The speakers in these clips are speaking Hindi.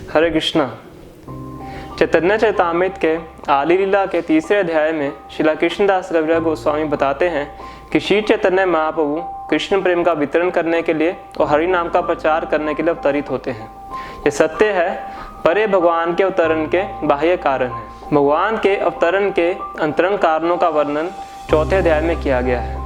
हरे कृष्णा। चैतन्य चरितामृत के आली लीला के तीसरे अध्याय में श्रील कृष्णदास कविराज गोस्वामी बताते हैं कि श्री चैतन्य महाप्रभु कृष्ण प्रेम का वितरण करने के लिए और हरि नाम का प्रचार करने के लिए अवतरित होते हैं। ये सत्य है, पर ये भगवान के अवतरण के बाह्य कारण है। भगवान के अवतरण के अंतरंग कारणों का वर्णन चौथे अध्याय में किया गया है।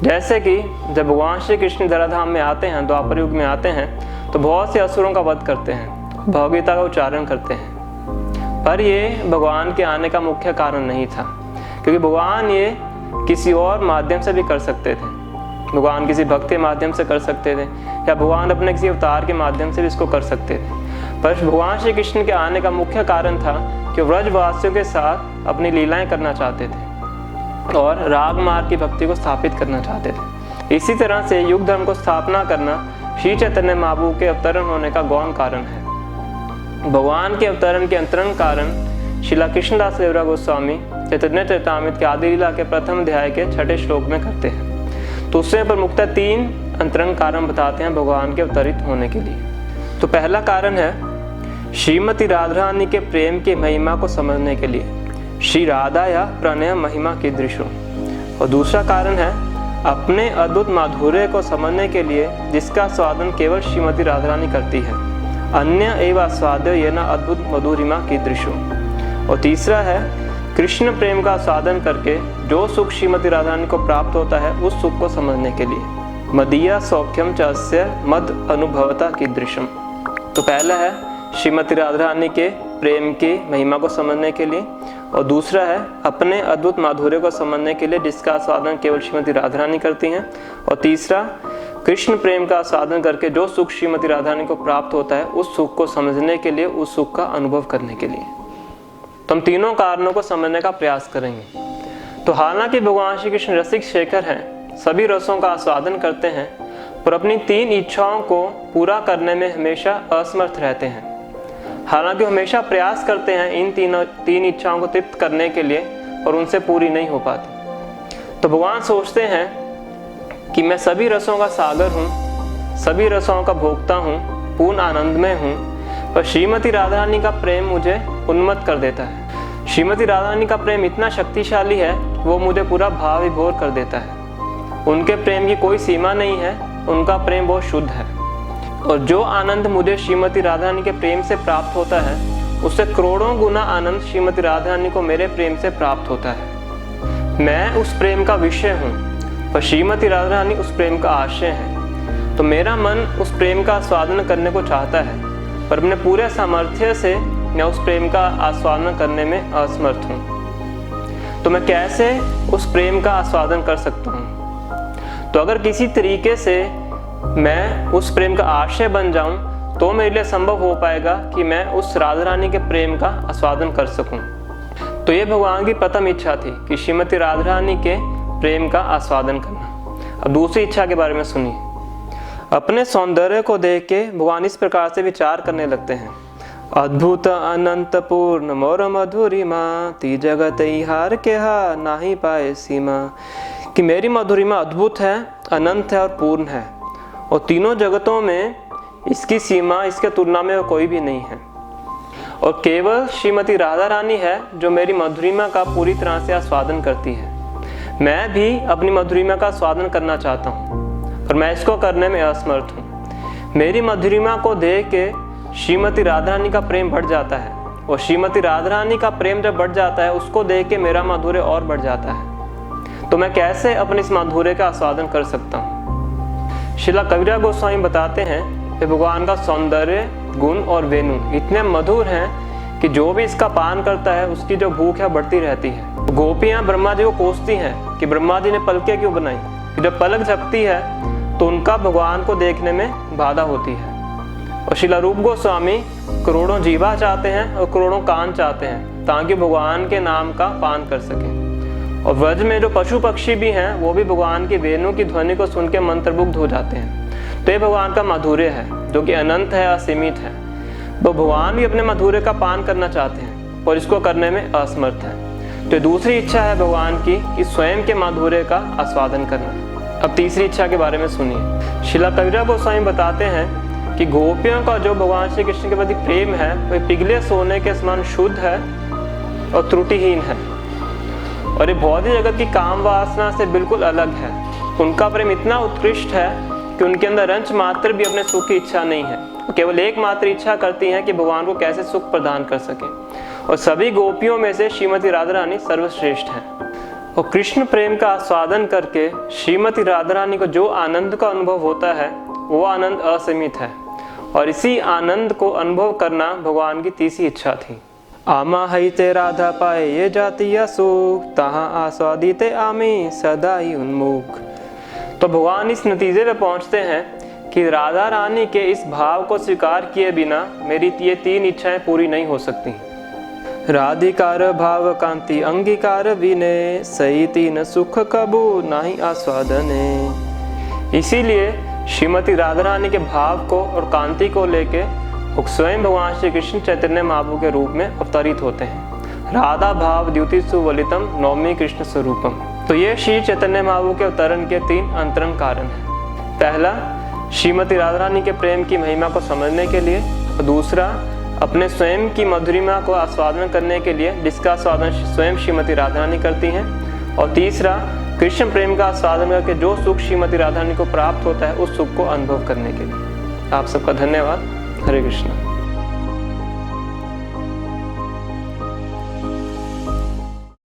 जैसे कि जब भगवान श्री कृष्ण धराधाम में आते हैं, द्वापर युग में आते हैं, तो बहुत से असुरों का वध करते हैं, भगवद्गीता का उच्चारण करते हैं। पर ये भगवान के आने का मुख्य कारण नहीं था, क्योंकि भगवान ये किसी और माध्यम से भी कर सकते थे। भगवान किसी भक्त के माध्यम से कर सकते थे, या भगवान अपने किसी अवतार के माध्यम से भी इसको कर सकते थे। पर भगवान श्री कृष्ण के आने का मुख्य कारण था कि व्रजवासियों के साथ अपनी लीलाएं करना चाहते थे और राग मार्ग की भक्ति को स्थापित करना चाहते थे। इसी तरह से युग धर्म को स्थापना करना श्री चैतन्य महाप्रभु के अवतरण होने का गौण कारण है। भगवान के अवतरण के अंतरंग कारण श्रील कृष्णदास कविराज गोस्वामी चैतन्य चरितामृत के आदि लीला के प्रथम अध्याय के 6ठे श्लोक में करते हैं। तो उसमें प्रमुखतः 3 अंतरंग कारण बताते हैं भगवान के अवतरित होने के लिए। तो पहला कारण है श्रीमती राधा रानी के प्रेम की महिमा को समझने के लिए, श्री राधा या प्रणय महिमा की दृश्यों। और दूसरा कारण है अपने अद्भुत माधुर्य को समझने के लिए, जिसका स्वादन केवल श्रीमती राधा रानी करती है, अन्य एवं स्वाद्य ये न अद्भुत मधुरिमा की दृश्यों। और तीसरा है कृष्ण प्रेम का स्वादन करके जो सुख श्रीमती राधा रानी को प्राप्त होता है, उस सुख को समझने के लिए, मदीया सौख्यम चास्य मद अनुभवता की दृश्यम। तो पहला है श्रीमती राधा रानी के प्रेम की महिमा को समझने के लिए, और दूसरा है अपने अद्भुत माधुर्य को समझने के लिए, जिसका स्वादन केवल श्रीमती राधा रानी करती हैं, और तीसरा कृष्ण प्रेम का साधन करके जो सुख श्रीमती राधा रानी को प्राप्त होता है, उस सुख को समझने के लिए, उस सुख का अनुभव करने के लिए। तो हम तीनों कारणों को समझने का प्रयास करेंगे। तो हालांकि भगवान श्री कृष्ण रसिक शेखर हैं, सभी रसों का आस्वादन करते हैं, पर अपनी 3 इच्छाओं को पूरा करने में हमेशा असमर्थ रहते हैं। हालांकि हमेशा प्रयास करते हैं इन तीन इच्छाओं को तृप्त करने के लिए, और उनसे पूरी नहीं हो पाती। तो भगवान सोचते हैं कि मैं सभी रसों का सागर हूँ, सभी रसों का भोक्ता हूँ, पूर्ण आनंद में हूँ, पर श्रीमती राधा रानी का प्रेम मुझे उन्मत्त कर देता है। श्रीमती राधा रानी का प्रेम इतना शक्तिशाली है, वो मुझे पूरा भाव विभोर कर देता है। उनके प्रेम की कोई सीमा नहीं है, उनका प्रेम बहुत शुद्ध है, और जो आनंद मुझे श्रीमती राधा रानी के प्रेम से प्राप्त होता है, उससे करोड़ों गुना आनंद श्रीमती राधा रानी को मेरे प्रेम से प्राप्त होता है। मैं उस प्रेम का विषय हूँ, पर श्रीमती राधा रानी उस प्रेम का आशय है। तो मेरा मन उस प्रेम का आस्वादन करने को चाहता है, पर अपने पूरे सामर्थ्य से मैं उस प्रेम का आस्वादन करने में असमर्थ हूँ। तो मैं कैसे उस प्रेम का आस्वादन कर सकता हूँ? तो अगर किसी तरीके से मैं उस प्रेम का आशय बन जाऊं, तो मेरे लिए संभव हो पाएगा कि मैं उस राधा रानी के प्रेम का आस्वादन कर सकूं। तो ये भगवान की प्रथम इच्छा थी कि श्रीमती राधा रानी के प्रेम का आस्वादन करना। अब दूसरी इच्छा के बारे में सुनिए। अपने सौंदर्य को देख के भगवान इस प्रकार से विचार करने लगते हैं, अद्भुत अनंत पूर्ण मोर मधुरिमा, ती जगत हार के हा नाही पाए सीमा। कि मेरी मधुरिमा अद्भुत है, अनंत है और पूर्ण है, और तीनों जगतों में इसकी सीमा, इसके तुलना में कोई भी नहीं है। और केवल श्रीमती राधा रानी है जो मेरी मधुरिमा का पूरी तरह से आस्वादन करती है। मैं भी अपनी मधुरिमा का आस्वादन करना चाहता हूँ, पर मैं इसको करने में असमर्थ हूँ। मेरी मधुरिमा को देख के श्रीमती राधा रानी का प्रेम बढ़ जाता है, और श्रीमती राधा रानी का प्रेम जब बढ़ जाता है, उसको देख के मेरा माधुर्य और बढ़ जाता है। तो मैं कैसे अपने इस माधुर्य का आस्वादन कर सकता हूँ? श्रील कविराज गोस्वामी बताते हैं कि भगवान का सौंदर्य, गुण और वेणु इतने मधुर हैं कि जो भी इसका पान करता है, उसकी जो भूख है बढ़ती रहती है। गोपियाँ ब्रह्मा जी को कोसती हैं कि ब्रह्मा जी ने पलकें क्यों बनाई, कि जब पलक झपकती है तो उनका भगवान को देखने में बाधा होती है। और श्रील रूप गोस्वामी करोड़ों जीवा चाहते हैं और करोड़ों कान चाहते हैं, ताकि भगवान के नाम का पान कर सकें। और व्रज में जो पशु पक्षी भी हैं, वो भी भगवान की वेणु की ध्वनि को सुन के मंत्रमुग्ध हो जाते हैं। तो ये भगवान का माधुर्य है, जो कि अनंत है, असीमित है। वो भगवान भी अपने माधुर्य का पान करना चाहते हैं, और इसको करने में असमर्थ है। तो दूसरी इच्छा है भगवान की कि स्वयं के माधुर्य का आस्वादन करना। अब तीसरी इच्छा के बारे में सुनिए। श्रील कविराज गोस्वामी बताते हैं कि गोपियों का जो भगवान श्री कृष्ण के प्रति प्रेम है वह पिघले सोने के समान शुद्ध है और त्रुटिहीन है, और ये भौतिक जगत की काम वासना से बिल्कुल अलग है। उनका प्रेम इतना उत्कृष्ट है कि उनके अंदर अंश मात्र भी अपने सुख की इच्छा नहीं है, वो केवल एकमात्र इच्छा करती हैं कि भगवान को कैसे सुख प्रदान कर सके। और सभी गोपियों में से श्रीमती राधा रानी सर्वश्रेष्ठ है। और कृष्ण प्रेम का आस्वादन करके श्रीमती राधा रानी को जो आनंद का अनुभव होता है वो आनंद असीमित है, और इसी आनंद को अनुभव करना भगवान की तीसरी इच्छा थी। आमा हईते राधा पाए ये जातीय सुख, तहाँ आस्वादिते आमी सदा ही उन्मुख। तो भगवान इस नतीजे पे पहुंचते हैं कि राधा रानी के इस भाव को स्वीकार किए बिना मेरी ये तीन इच्छाएं पूरी नहीं हो सकती। राधिकार भाव कांति अंगीकार विने, सही तीन सुख कबू नाही आस्वादने। इसीलिए श्रीमती राधा रानी के भाव को और कांति को लेके वो स्वयं भगवान श्री कृष्ण चैतन्य महाप्रभु के रूप में अवतरित होते हैं। राधा भाव द्युति सुवलितम नौमी कृष्ण स्वरूपम। तो ये श्री चैतन्य महाप्रभु के अवतरण के तीन अंतरंग कारण हैं। पहला, श्रीमती राधा रानी के प्रेम की महिमा को समझने के लिए, और दूसरा, अपने स्वयं की मधुरिमा को आस्वादन करने के लिए जिसका आस्वादन स्वयं श्रीमती राधा रानी करती हैं, और तीसरा, कृष्ण प्रेम का आस्वादन करके जो सुख श्रीमती राधा रानी को प्राप्त होता है उस सुख को अनुभव करने के लिए। आप सबका धन्यवाद। हरे कृष्ण।